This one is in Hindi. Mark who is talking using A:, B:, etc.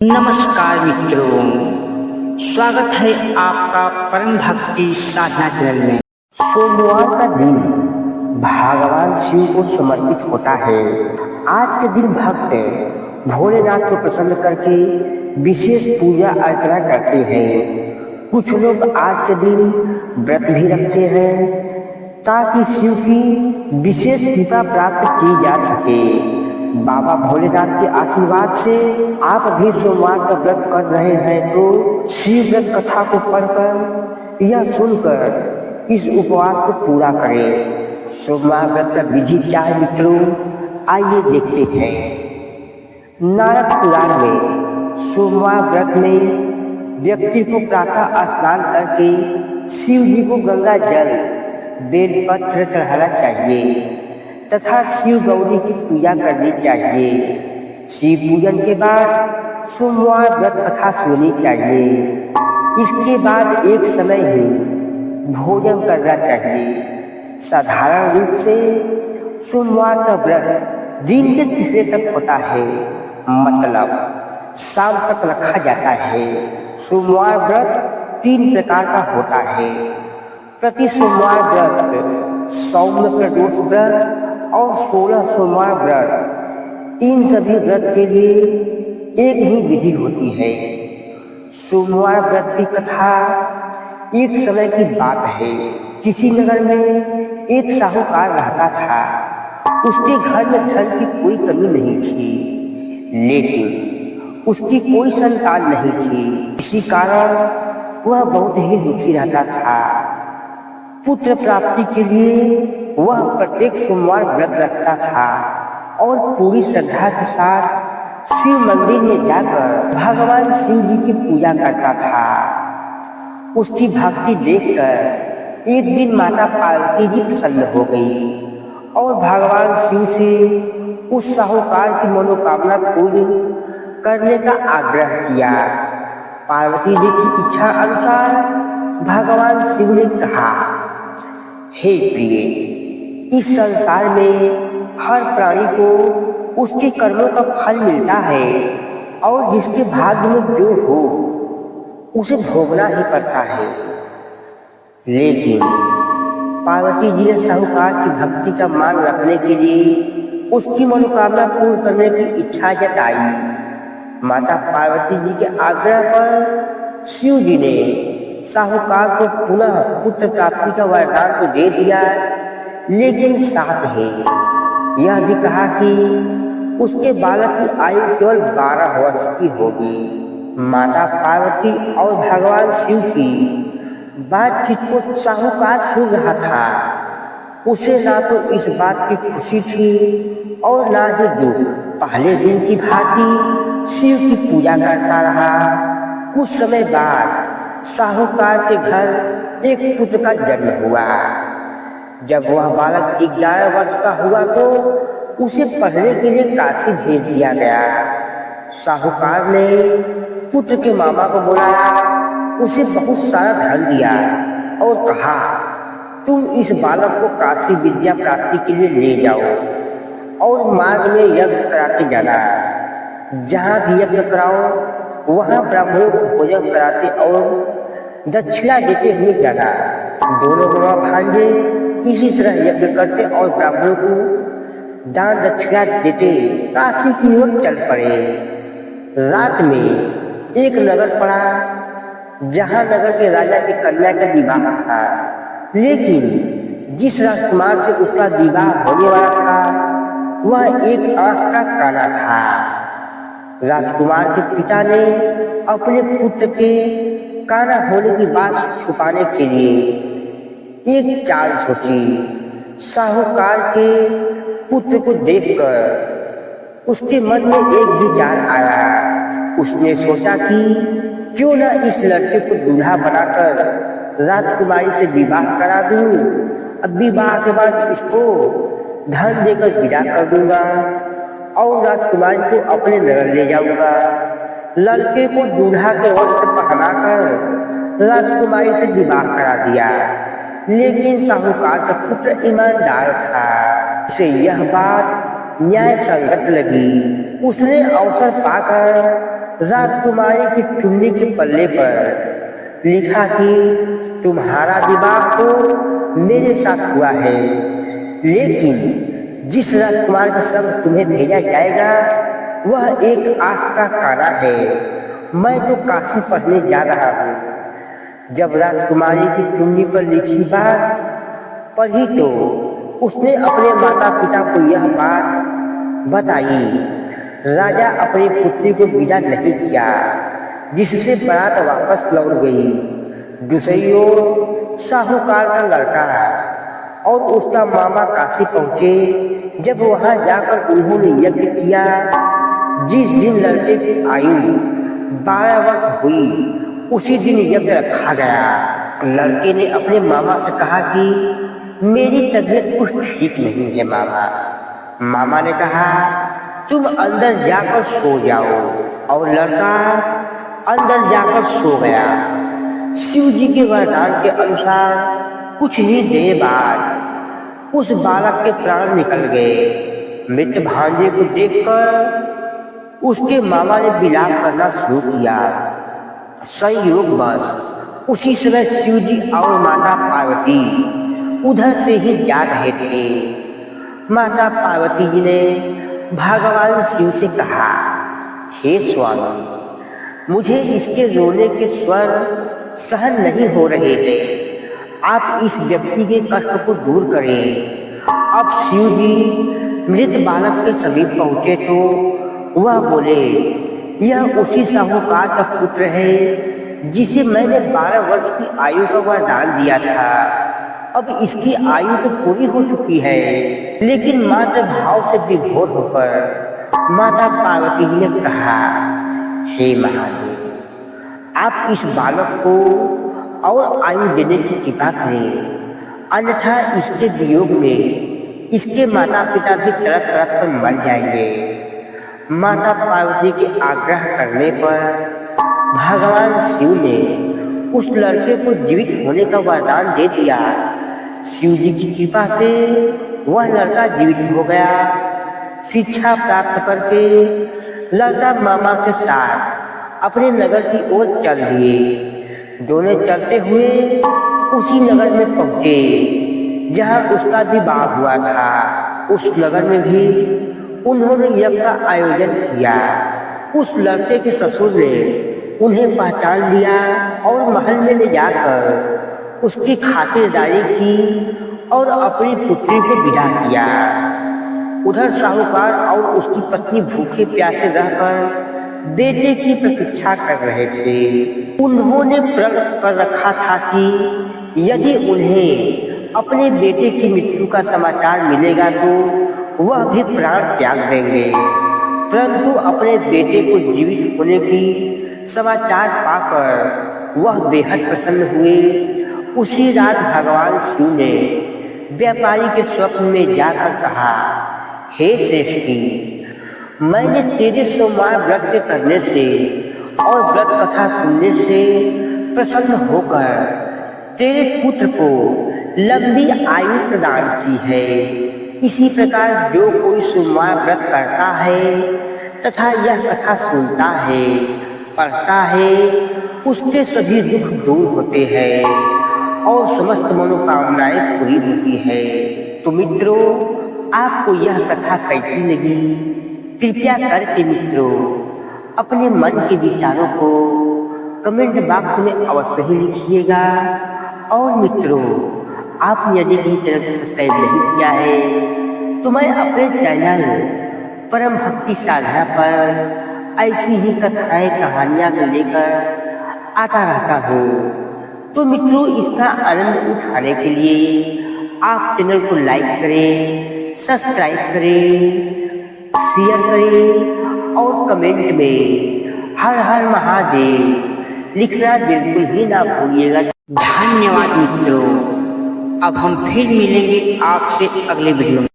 A: नमस्कार मित्रों, स्वागत है आपका परम भक्ति साधना चैनल में। सोमवार का दिन भगवान शिव को समर्पित होता है। आज के दिन भक्त भोलेनाथ को प्रसन्न करके विशेष पूजा अर्चना करते हैं। कुछ लोग आज के दिन व्रत भी रखते हैं ताकि शिव की विशेष कृपा प्राप्त की जा सके। बाबा भोलेनाथ के आशीर्वाद से आप भी सोमवार का व्रत कर रहे हैं तो शिव व्रत कथा को पढ़कर या सुनकर इस उपवास को पूरा करें। सोमवार व्रत का विधि क्या है मित्रों, आइए देखते हैं। नारद पुराण में सोमवार व्रत में व्यक्ति को प्रातः स्नान करके शिव जी को गंगा जल बेलपत्र चढ़ाना चाहिए तथा शिव गौरी की पूजा करनी चाहिए। शिव पूजन के बाद सोमवार व्रत कथा सुननी चाहिए। इसके बाद एक समय ही भोजन करना चाहिए। साधारण रूप से सोमवार का व्रत दिन के तीसरे तक होता है, मतलब शाम तक रखा जाता है। सोमवार व्रत 3 प्रकार का होता है। प्रति सोमवार व्रत, सौम्य प्रदोष व्रत और 16 सोमवार व्रत। इन सभी व्रत के लिए एक ही विधि होती है। सोमवार व्रत की कथा एक समय की बात है। किसी नगर में एक साहूकार रहता था। उसके घर में धन की कोई कमी नहीं थी, लेकिन उसकी कोई संतान नहीं थी। इसी कारण वह बहुत ही दुखी रहता था। पुत्र प्राप्ति के लिए वह प्रत्येक सोमवार व्रत रखता था और पूरी श्रद्धा के साथ शिव मंदिर में जाकर भगवान शिव जी की पूजा करता था। उसकी भक्ति देखकर एक दिन माता पार्वती जी प्रसन्न हो गई और भगवान शिव से उस साहूकार की मनोकामना पूर्ण करने का आग्रह किया। पार्वती जी की इच्छा अनुसार भगवान शिव ने कहा, हे प्रिय, इस संसार में हर प्राणी को उसके कर्मों का फल मिलता है और जिसके भाग्य में जो हो उसे भोगना ही पड़ता है। लेकिन पार्वती जी ने साहूकार की भक्ति का मान रखने के लिए उसकी मनोकामना पूर्ण करने की इच्छा जताई। माता पार्वती जी के आग्रह पर शिव जी ने साहूकार को पुनः पुत्र प्राप्ति का वरदान तो दे दिया, लेकिन साथ ही यह भी कहा कि उसके बालक की आयु केवल 12 वर्ष की होगी। माता पार्वती और भगवान शिव की बातचीत को साहूकार सुन रहा था। उसे ना तो इस बात की खुशी थी और ना ही दुख। पहले दिन की भांति शिव की पूजा करता रहा। कुछ समय बाद साहूकार के घर एक पुत्र का जन्म हुआ। जब वह बालक 11 वर्ष का हुआ तो उसे पढ़ने के लिए काशी भेज दिया गया। साहूकार ने पुत्र के मामा को बुलाया, उसे बहुत सारा धन दिया और कहा, तुम इस बालक को काशी विद्या प्राप्ति के लिए ले जाओ और मार्ग में यज्ञ कराते जाना। जहाँ भी यज्ञ कराओ वहाँ ब्राह्मणों को भोजन कराते और दक्षिणा देते हुए जाना। दोनों मामा भांजे इसी तरह यज्ञ करते और ब्राह्मणों को दान दक्षिणा देते काशी की ओर चल पड़े। रात में एक नगर पड़ा जहाँ नगर के राजा की कन्या का विवाह था, लेकिन जिस राजकुमार से उसका विवाह होने वाला था वह एक आंख का काना था। राजकुमार के पिता ने अपने पुत्र के काना होने की बात छुपाने के लिए एक चाल सोची। साहूकार के पुत्र को देखकर उसके मन में एक विचार आया। उसने सोचा कि क्यों न इस लड़के को दूल्हा बनाकर राजकुमारी से विवाह करा दूं। अब विवाह के बाद इसको धन देकर विदा कर दूंगा और राजकुमारी को अपने नगर ले जाऊंगा। लड़के को दूल्हा के वस्त्र पहनाकर राजकुमारी से विवाह करा दिया। लेकिन साहूकार का पुत्र ईमानदार था। उसे यह बात न्याय संगत लगी। उसने अवसर पाकर राजकुमारी की चुन्नी के पल्ले पर लिखा कि तुम्हारा विवाह तो मेरे साथ हुआ है, लेकिन जिस राजकुमार के संग तुम्हें भेजा जाएगा वह एक आँख का कारा है। मैं तो काशी पढ़ने जा रहा हूँ। जब राजकुमारी की चुन्नी पर लिखी बात पढ़ी तो उसने अपने माता पिता को यह बात बताई। राजा अपनी पुत्री को विदा नहीं किया, जिससे बारात वापस लौट गई। दूसरी ओर साहूकार का लड़का और उसका मामा काशी पहुंचे। जब वहां जाकर उन्होंने यज्ञ किया, जिस दिन लड़के की आयु 12 वर्ष हुई उसी दिन यज्ञ रखा गया। लड़के ने अपने मामा से कहा कि मेरी तबीयत कुछ ठीक नहीं है मामा। मामा ने कहा तुम अंदर जाकर सो जाओ, और लड़का अंदर जाकर सो गया। शिव जी के वरदान के अनुसार कुछ ही देर बाद उस बालक के प्राण निकल गए। मृत भांजे को देखकर उसके मामा ने विलाप करना शुरू किया। संयोगवश उसी समय शिव जी और माता पार्वती उधर से ही जा रहे थे। माता पार्वती जी ने भगवान शिव से कहा, हे स्वामी, मुझे इसके रोने के स्वर सहन नहीं हो रहे हैं। आप इस व्यक्ति के कष्ट को दूर करें। अब शिव जी मृत बालक के समीप पहुंचे तो वह बोले, यह उसी साहूकार का पुत्र है जिसे मैंने 12 वर्ष की आयु का वरदान दिया था। अब इसकी आयु तो पूरी हो चुकी है, लेकिन मात्र भाव से विभोर होकर माता पार्वती ने कहा, हे महादेव, आप इस बालक को और आयु देने की कृपा करें, अन्यथा इसके वियोग में इसके माता पिता भी तड़प तड़प कर मर जाएंगे। माता पार्वती के आग्रह करने पर भगवान शिव ने उस लड़के को जीवित होने का वरदान दे दिया। शिव जी की कृपा से वह लड़का जीवित हो गया। शिक्षा प्राप्त करके लड़का मामा के साथ अपने नगर की ओर चल दिए। दोनों चलते हुए उसी नगर में पहुंचे जहां उसका विवाह हुआ था। उस नगर में भी उन्होंने यज्ञ का आयोजन किया। उस लड़के के ससुर ने उन्हें पहचान लिया और महल में ले जाकर उसकी खातिरदारी की और अपनी पुत्री को विदा किया। उधर साहूकार और उसकी पत्नी भूखे प्यासे रहकर बेटे की प्रतीक्षा कर रहे थे। उन्होंने प्रण कर रखा था कि यदि उन्हें अपने बेटे की मृत्यु का समाचार मिलेगा तो वह भी प्राण त्याग देंगे। परंतु अपने बेटे को जीवित होने की समाचार पाकर वह बेहद प्रसन्न हुए। उसी रात भगवान शिव ने व्यापारी के स्वप्न में जाकर कहा, हे श्रेष्ठी, मैंने तेरे सोमवार व्रत के करने से और व्रत कथा सुनने से प्रसन्न होकर तेरे पुत्र को लंबी आयु प्रदान की है। इसी प्रकार जो कोई सोमवार व्रत करता है तथा यह कथा सुनता है, पढ़ता है, उसके सभी दुख दूर होते हैं और समस्त मनोकामनाएं पूरी होती है। तो मित्रों, आपको यह कथा कैसी लगी? कृपया करके मित्रों अपने मन के विचारों को कमेंट बॉक्स में अवश्य ही लिखिएगा। और मित्रों, आपने यदि मेरे चैनल को सब्सक्राइब नहीं किया है तो मैं अपने चैनल परम भक्ति साधना पर ऐसी ही कथाएं कहानियाँ लेकर आता रहता हूँ। तो मित्रों, इसका आनंद उठाने के लिए आप चैनल को लाइक करें, सब्सक्राइब करें, शेयर करें और कमेंट में हर हर महादेव लिखना बिल्कुल ही ना भूलिएगा। धन्यवाद मित्रों। अब हम फिर मिलेंगे आपसे अगले वीडियो में।